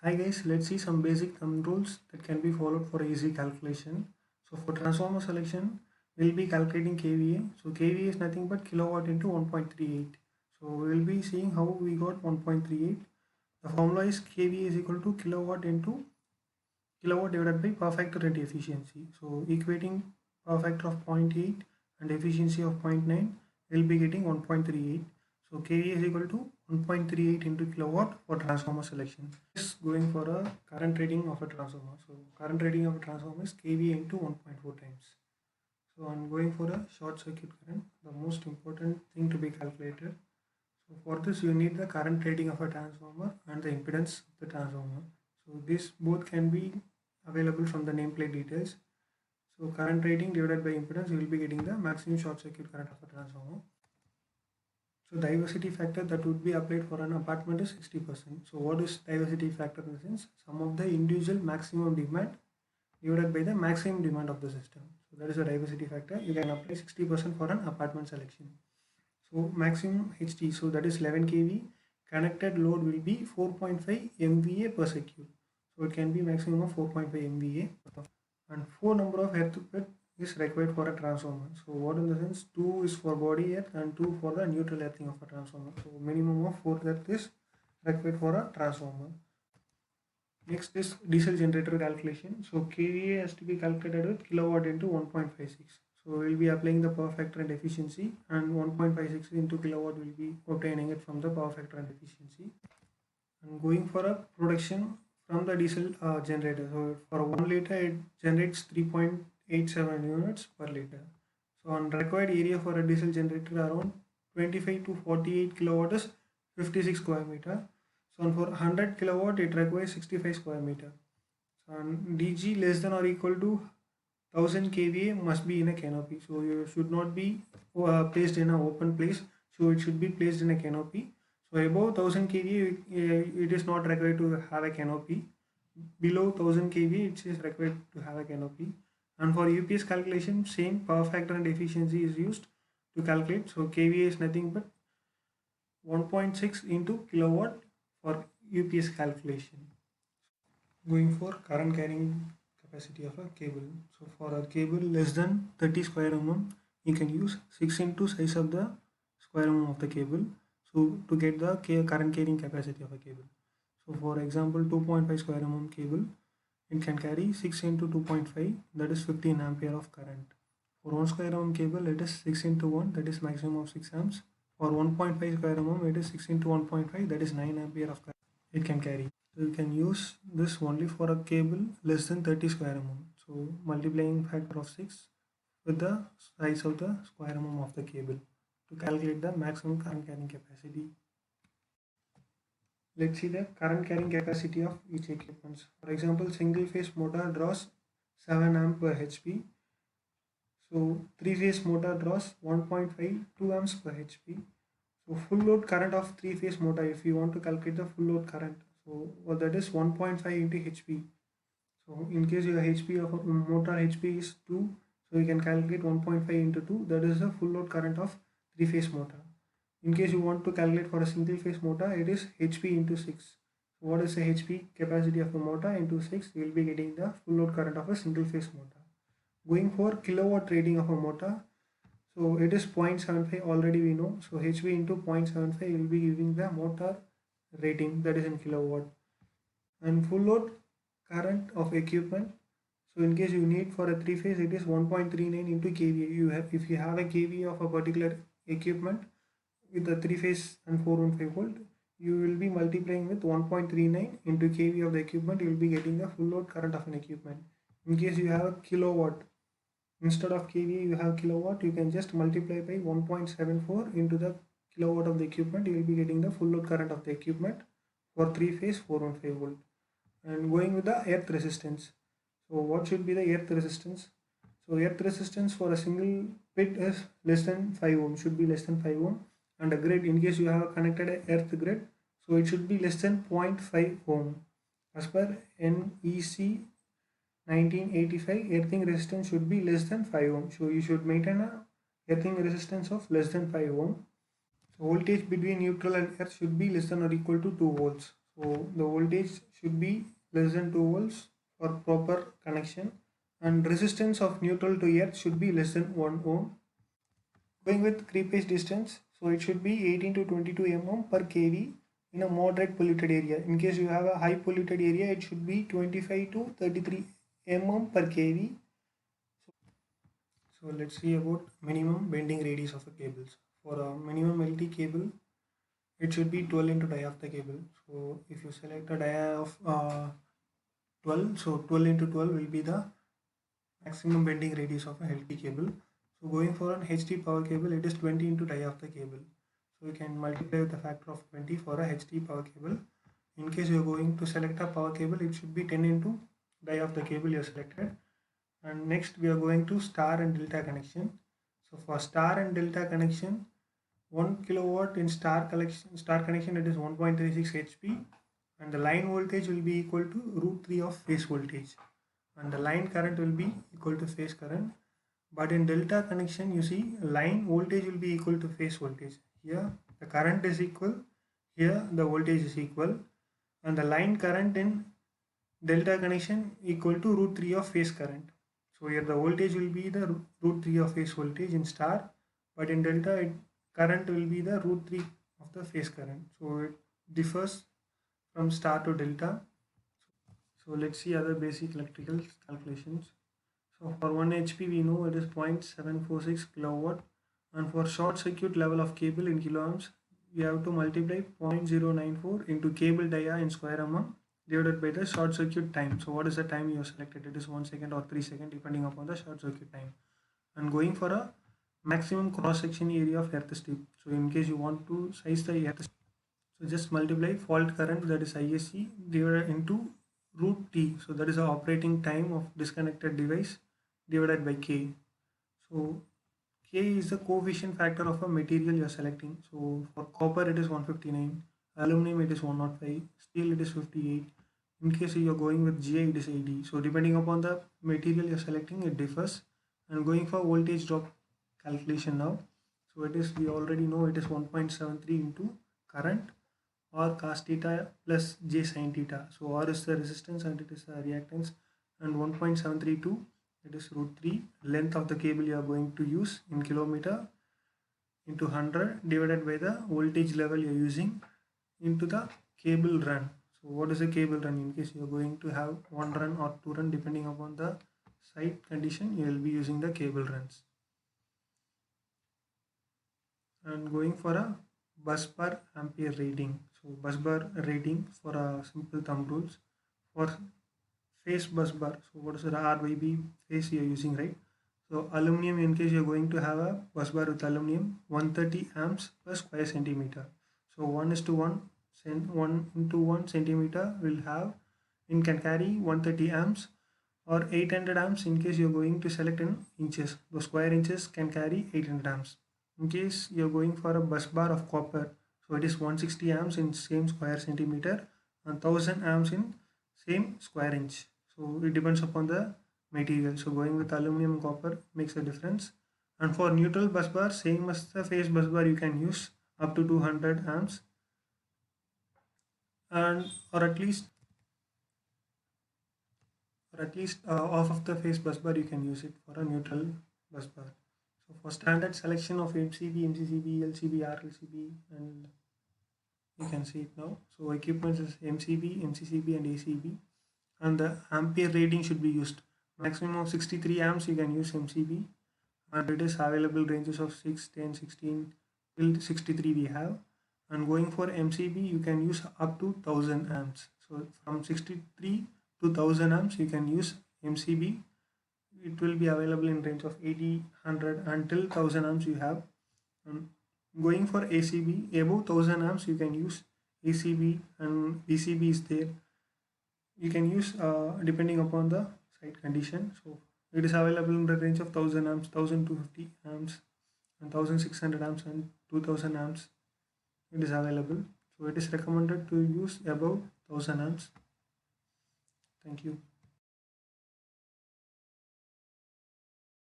Hi guys, let's see some basic thumb rules that can be followed for easy calculation. So for transformer selection, we'll be calculating kVA. So kVA is nothing but kilowatt into 1.38. So we'll be seeing how we got 1.38. The formula is kVA is equal to kilowatt into kilowatt divided by power factor into efficiency. So equating power factor of 0.8 and efficiency of 0.9, we'll be getting 1.38. So kVA is equal to 1.38 into kilowatt for transformer selection. Is going for a current rating of a transformer. So current rating of a transformer is kVA into 1.4 times. So I'm going for a short circuit current, the most important thing to be calculated. So for this you need the current rating of a transformer and the impedance of the transformer. So these both can be available from the nameplate details. So current rating divided by impedance, you will be getting the maximum short circuit current of a transformer. So diversity factor that would be applied for an apartment is 60%. So what is diversity factor in the sense? Sum of the individual maximum demand divided by the maximum demand of the system. So that is a diversity factor. You can apply 60% for an apartment selection. So maximum HT, so that is 11 kV. Connected load will be 4.5 MVA per second. So it can be maximum of 4.5 MVA. And 4 number of earth bed is required for a transformer. So what in the sense, 2 is for body earth and 2 for the neutral earthing of a transformer. So minimum of 4 earth is required for a transformer. Next is diesel generator calculation. So kVA has to be calculated with kilowatt into 1.56. So we'll be applying the power factor and efficiency, and 1.56 into kilowatt will be obtaining it from the power factor and efficiency. And going for a production from the diesel generator. So for 1 liter it generates 3.87 units per liter. So on required area for a diesel generator around 25 to 48 kilowatt is 56 square meter. So for 100 kilowatt it requires 65 square meter. So on DG less than or equal to 1000 kVA must be in a canopy. So you should not be placed in an open place. So it should be placed in a canopy. So above 1000 kVA it is not required to have a canopy. Below 1000 kVA it is required to have a canopy. And for UPS calculation, same power factor and efficiency is used to calculate. So kVA is nothing but 1.6 into kilowatt for UPS calculation. Going for current carrying capacity of a cable. So for a cable less than 30 square mm, you can use 6 into size of the square mm of the cable. So to get the current carrying capacity of a cable. So for example, 2.5 square mm cable, it can carry 6 into 2.5, that is 15 ampere of current. For 1 square mm cable, it is 6 into 1, that is maximum of 6 amps. For 1.5 square mm, it is 6 into 1.5, that is 9 ampere of current it can carry. So you can use this only for a cable less than 30 square mm. So multiplying factor of 6 with the size of the square mm of the cable to calculate the maximum current carrying capacity. Let's see the current carrying capacity of each equipment. For example, single phase motor draws 7 amp per HP. So 3 phase motor draws 1.5 2 amps per HP. So full load current of 3 phase motor, if you want to calculate the full load current, so well, that is 1.5 into HP. So in case your HP of a motor HP is 2, so you can calculate 1.5 into 2, that is the full load current of 3 phase motor. In case you want to calculate for a single phase motor, it is HP into 6. So what is the HP capacity of a motor into 6, you will be getting the full load current of a single phase motor. Going for kilowatt rating of a motor, so it is 0.75 already we know. So HP into 0.75 will be giving the motor rating, that is in kilowatt. And full load current of equipment. So in case you need for a 3 phase, it is 1.39 into kVA. You have, if you have a kVA of a particular equipment with the 3 phase and 415 volt, you will be multiplying with 1.39 into kVA of the equipment. You will be getting the full load current of an equipment. In case you have a kilowatt, instead of kVA you have kilowatt, you can just multiply by 1.74 into the kilowatt of the equipment. You will be getting the full load current of the equipment for 3 phase 415 volt. And going with the earth resistance. So what should be the earth resistance? So earth resistance for a single pit is less than 5 ohm, should be less than 5 ohm. And a grid, in case you have connected a earth grid, so it should be less than 0.5 ohm. As per NEC 1985, earthing resistance should be less than 5 ohm. So you should maintain a earthing resistance of less than 5 ohm. So voltage between neutral and earth should be less than or equal to 2 volts. So the voltage should be less than 2 volts for proper connection, and resistance of neutral to earth should be less than 1 ohm. Going with creepage distance, so it should be 18 to 22 mm per kV in a moderate polluted area. In case you have a high polluted area, it should be 25 to 33 mm per kV. So let's see about minimum bending radius of a cable. For a minimum LT cable, it should be 12 into dia of the cable. So if you select a dia of 12, so 12 into 12 will be the maximum bending radius of a LT cable. So going for an HT power cable, it is 20 into dia of the cable. So you can multiply with the factor of 20 for a HT power cable. In case you are going to select a power cable, it should be 10 into dia of the cable you have selected. And next we are going to star and delta connection. So for star and delta connection, 1 kilowatt in star connection, it is 1.36 HP, and the line voltage will be equal to root 3 of phase voltage, and the line current will be equal to phase current. But in delta connection, you see line voltage will be equal to phase voltage. Here the current is equal, here the voltage is equal, and the line current in delta connection equal to root 3 of phase current. So here the voltage will be the root 3 of phase voltage in star, but in delta current will be the root 3 of the phase current. So it differs from star to delta. So let's see other basic electrical calculations. So for 1 HP we know it is 0.746 kilowatt, and for short circuit level of cable in kiloamps we have to multiply 0.094 into cable dia in square mm divided by the short circuit time. So what is the time you have selected? It is 1 second or 3 seconds depending upon the short circuit time. And going for a maximum cross section area of earth strip. So in case you want to size the earth strip, so just multiply fault current, that is ISC, divided into root T. So that is the operating time of disconnected device divided by K. So K is the coefficient factor of a material you are selecting. So for copper it is 159, aluminum it is 105, steel it is 58. In case you are going with GI it is 80. So depending upon the material you are selecting, it differs. And going for voltage drop calculation now. So it is, we already know it is 1.73 into current or cos theta plus j sin theta. So R is the resistance and it is the reactance, and 1.732, it is root 3 length of the cable you are going to use in kilometer into 100 divided by the voltage level you are using into the cable run. So what is a cable run? In case you are going to have one run or two run, depending upon the site condition, you will be using the cable runs. And going for a bus bar ampere rating. So bus bar rating for a simple thumb rules for phase bus bar. So what is the RYB phase you are using, right? So aluminum, in case you are going to have a bus bar with aluminum, 130 amps per square centimeter. So 1 is to 1, 1 into 1 centimeter will have, it can carry 130 amps, or 800 amps in case you are going to select in inches. The square inches can carry 800 amps. In case you are going for a bus bar of copper, so it is 160 amps in same square centimeter and 1000 amps in same square inch. So it depends upon the material. So going with aluminum and copper makes a difference. And for neutral bus bar, same as the phase bus bar, you can use up to 200 amps, and or at least half of the phase bus bar you can use it for a neutral bus bar. So for standard selection of MCB, MCCB, LCB, RLCB, and you can see it now. So equipment is MCB, MCCB, and ACB, and the ampere rating should be used. Maximum of 63 amps you can use MCB, and it is available ranges of 6, 10, 16 till 63 we have. And going for MCB, you can use up to 1000 amps. So from 63 to 1000 amps you can use MCB. It will be available in range of 80, 100 until 1000 amps you have. And going for ACB, above 1000 amps you can use ACB, and VCB is there. You can use depending upon the site condition. So it is available in the range of 1000 amps, 1250 amps, and 1600 amps, and 2000 amps. It is available. So it is recommended to use above 1000 amps. Thank you.